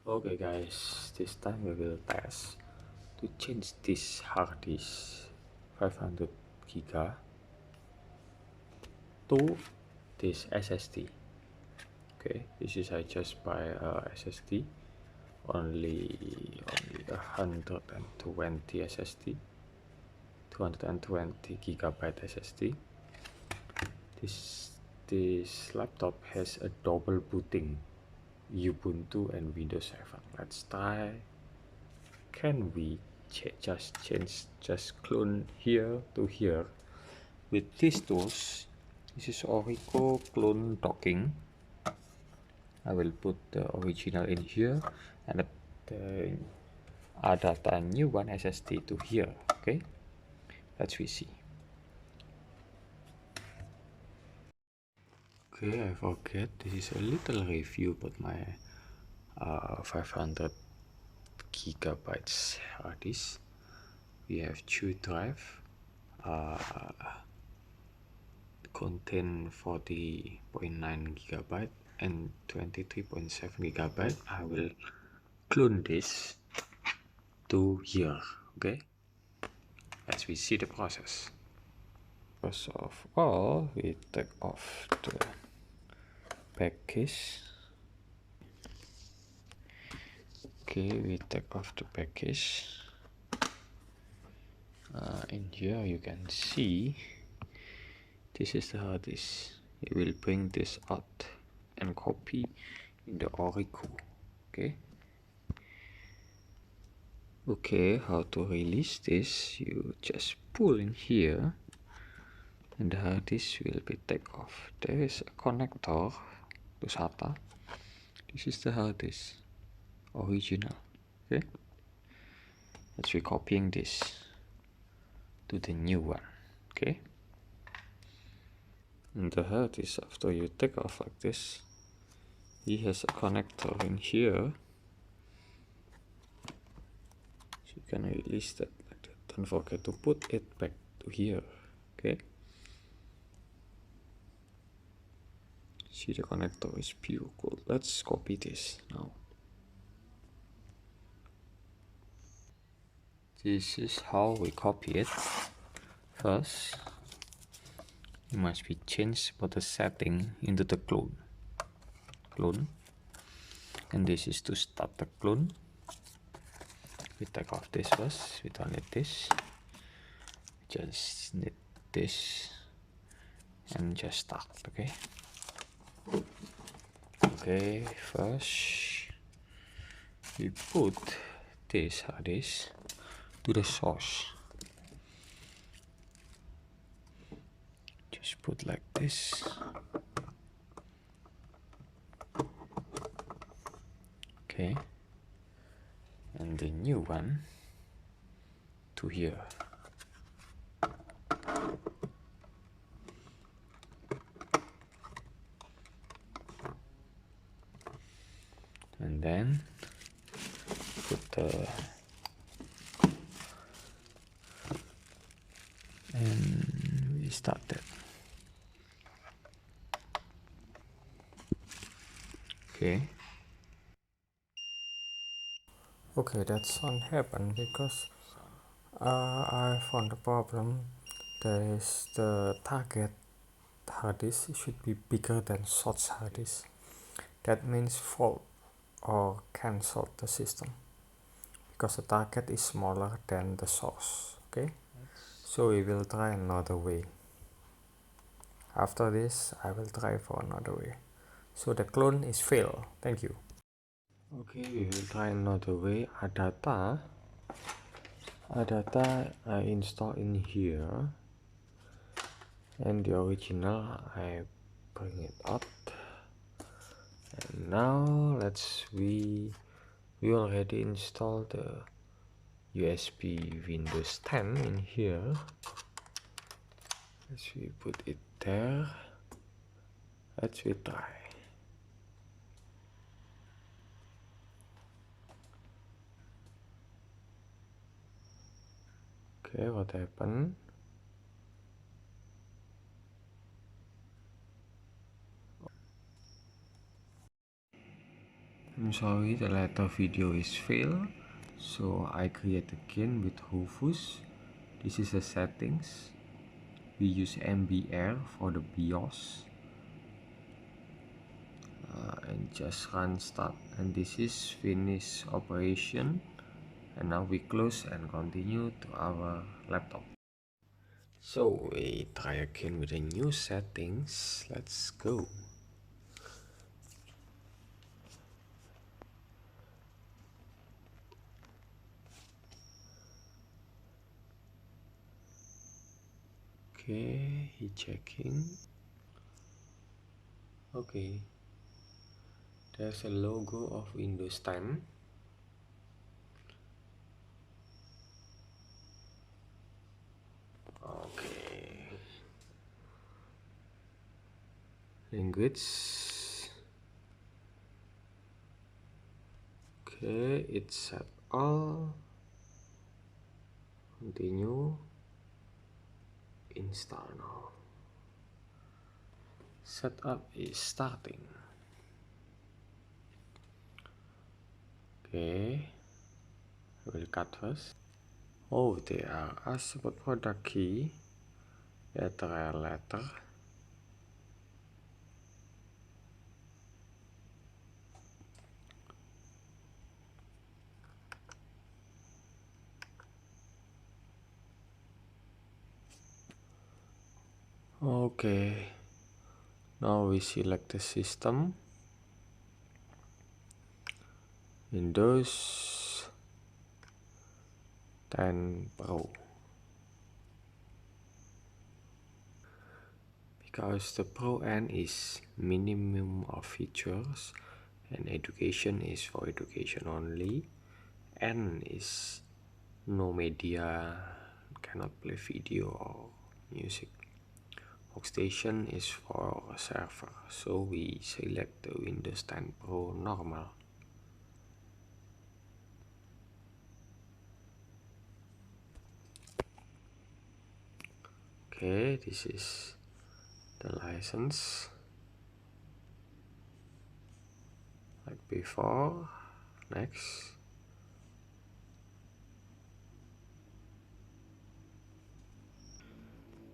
Okay guys, this time we will test to change this hard disk 500 giga to this SSD. Okay, this is I just buy a SSD only 120 SSD, 220 gigabyte SSD. This laptop has a double booting Ubuntu and Windows 7. Let's try. Can we just clone here to here with these tools? This is orico clone docking. I will put the original in here and the ADATA new one SSD to here. Okay, let's see. Okay, I forget, this is a little review about my 500 gigabytes hard disk. We have 2 drive, contain 40.9 gigabyte and 23.7 gigabyte. I will clone this to here. Okay, let's see the process. First of all, we take off the package. Okay, we take off the package. In here you can see this is the hard disk. You will bring this out and copy in the orico. Okay, how to release this? You just pull in here and the hard disk will be take off. There is a connector to SATA. This is the hard disk original. Okay, let's be copying this to the new one. Okay, and the hard disk, after you take off like this, he has a connector in here, so you can release that like that. Don't forget to put it back to here. Okay, see, the connector is pure gold. Let's copy this now. This is how we copy it. First, you must be changed for the setting into the clone, and this is to start the clone. We take off this first. We don't need this, just need this and just start. Okay, first we put this hard disk to the source. Just put like this. Okay, and the new one to here. And then put the and we started. Okay, that sound happened because I found the problem. There is the target hard disk should be bigger than source hard disk. That means fault or cancel the system because the target is smaller than the source. Okay, so we will try another way. After this, I will try for another way. So the clone is failed. Thank you. Okay, we will try another way. ADATA I install in here, and the original I bring it up. And now we already installed the USB Windows 10 in here. Let's we put it there. Let's we try. Okay, what happened? I'm sorry, the latter video is failed, so I create again with Rufus. This is the settings. We use MBR for the BIOS and just run start, and this is finish operation. And now we close and continue to our laptop. So we try again with the new settings. Let's go. Okay, he checking. Okay, there's a logo of Windows 10. Okay, language. Okay, it's set all. Continue. Install now. Setup is starting. Okay, we'll cut first. Oh, they are asked about product key, letter. Okay, now we select the system, Windows 10 Pro. Because the Pro N is minimum of features and education is for education only, N is no media, cannot play video or music. Workstation is for server, so we select the Windows 10 Pro normal. Okay, this is the license like before. Next.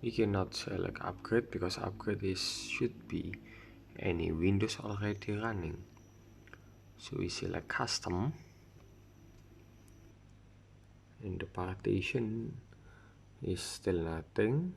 We cannot select upgrade because upgrade should be any Windows already running. So we select custom, and the partition is still nothing.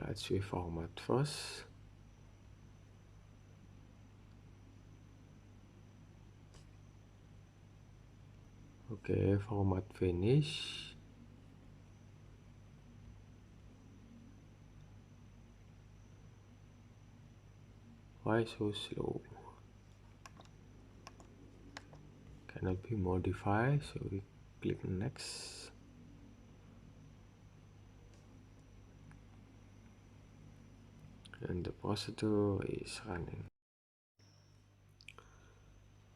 Let's reformat first. Okay, format finish. Why so slow? Cannot be modified, so we click next. And the procedure is running.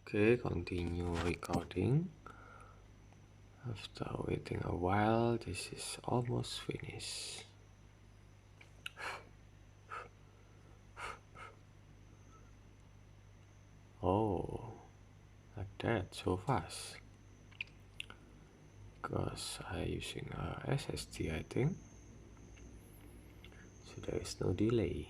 Okay, continue recording. After waiting a while, this is almost finished. Oh, like that, so fast. Because I'm using a SSD, I think. So there is no delay.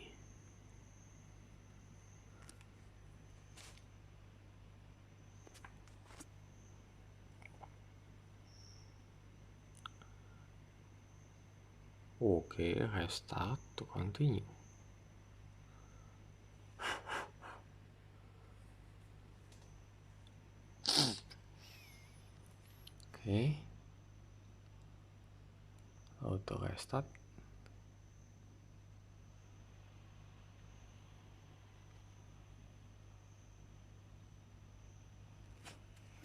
Okay, restart to continue. Okay, auto restart.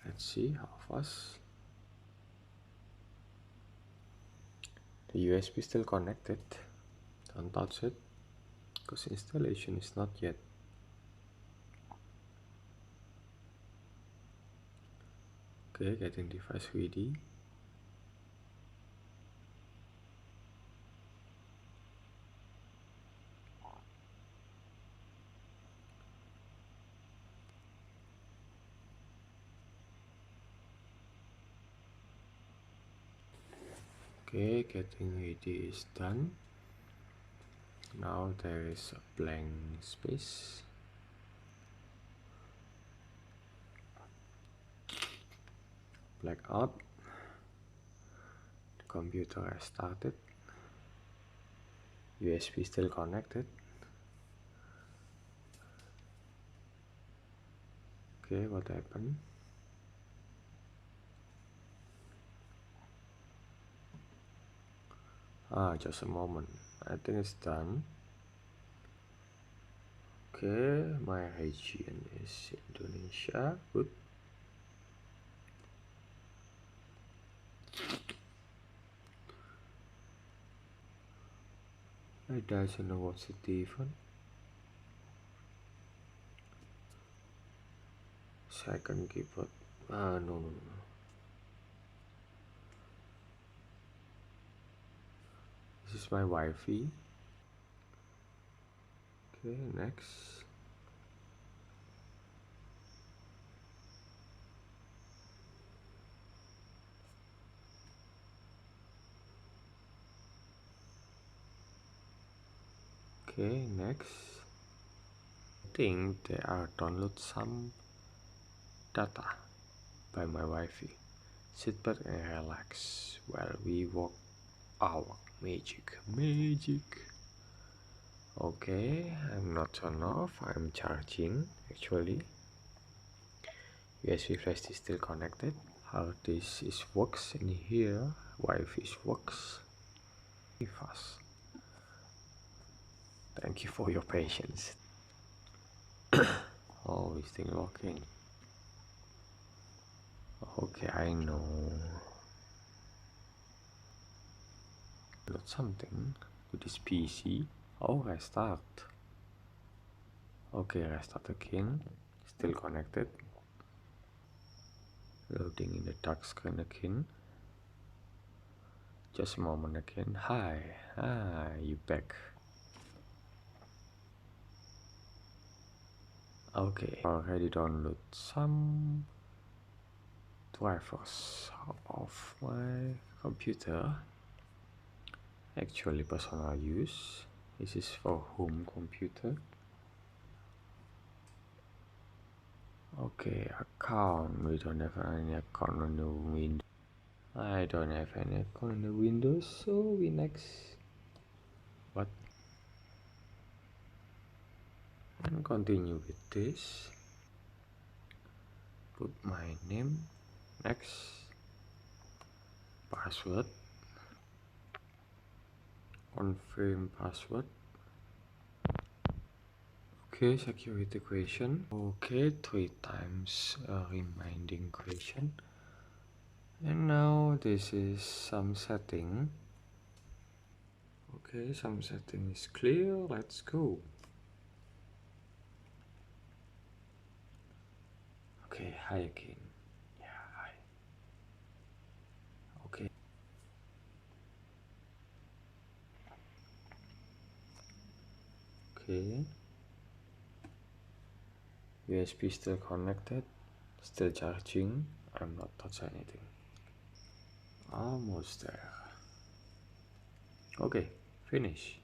Let's see how fast. The USB still connected. Don't touch it because installation is not yet. Okay, getting device ready. Okay, getting AD is done. Now there is a blank space. Black out. The computer has started. USB still connected. Okay, what happened? Just a moment. I think it's done. Okay, my region is Indonesia. Good. I don't know what's the difference. Second keyboard. No. This is my Wi-Fi. Okay, next. Okay, next. I think they are download some data by my Wi-Fi. Sit back and relax while we work our magic. Okay, I'm not turned off. I'm charging actually. USB flash is still connected. Hard disk is works in here. Wi-Fi works. Fast. Thank you for your patience. Oh, it's still working. Okay, I know. Load something to this PC. Oh, restart. Okay, restart again. Still connected. Loading in the dark screen again. Just a moment again. Hi, you back. Okay, already download some drivers of my computer. Actually personal use. This is for home computer. Okay, account. We don't have any account on the Windows. I don't have any account on the Windows, so we next. What? And continue with this. Put my name. Next. Password. Confirm password. Okay, security question. Okay, 3 times reminding question. And now this is some setting. Okay, some setting is clear. Let's go. Okay, hi again. Yeah, hi. Okay. Okay. USB still connected. Still charging. I'm not touching anything. Almost there. Okay, finish.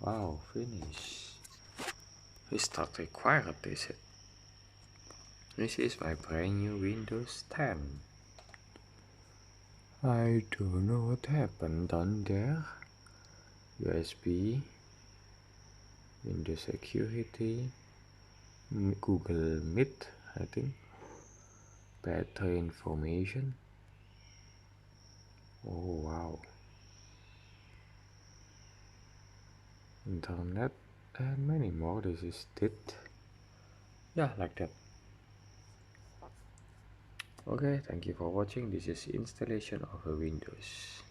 Wow, finish. Restart required, is it? This is my brand new Windows 10. I don't know what happened down there. USB, Windows security, Google Meet, I think. Battery information. Oh wow. Internet and many more. This is it. Yeah, like that. Okay, thank you for watching. This is installation of a Windows.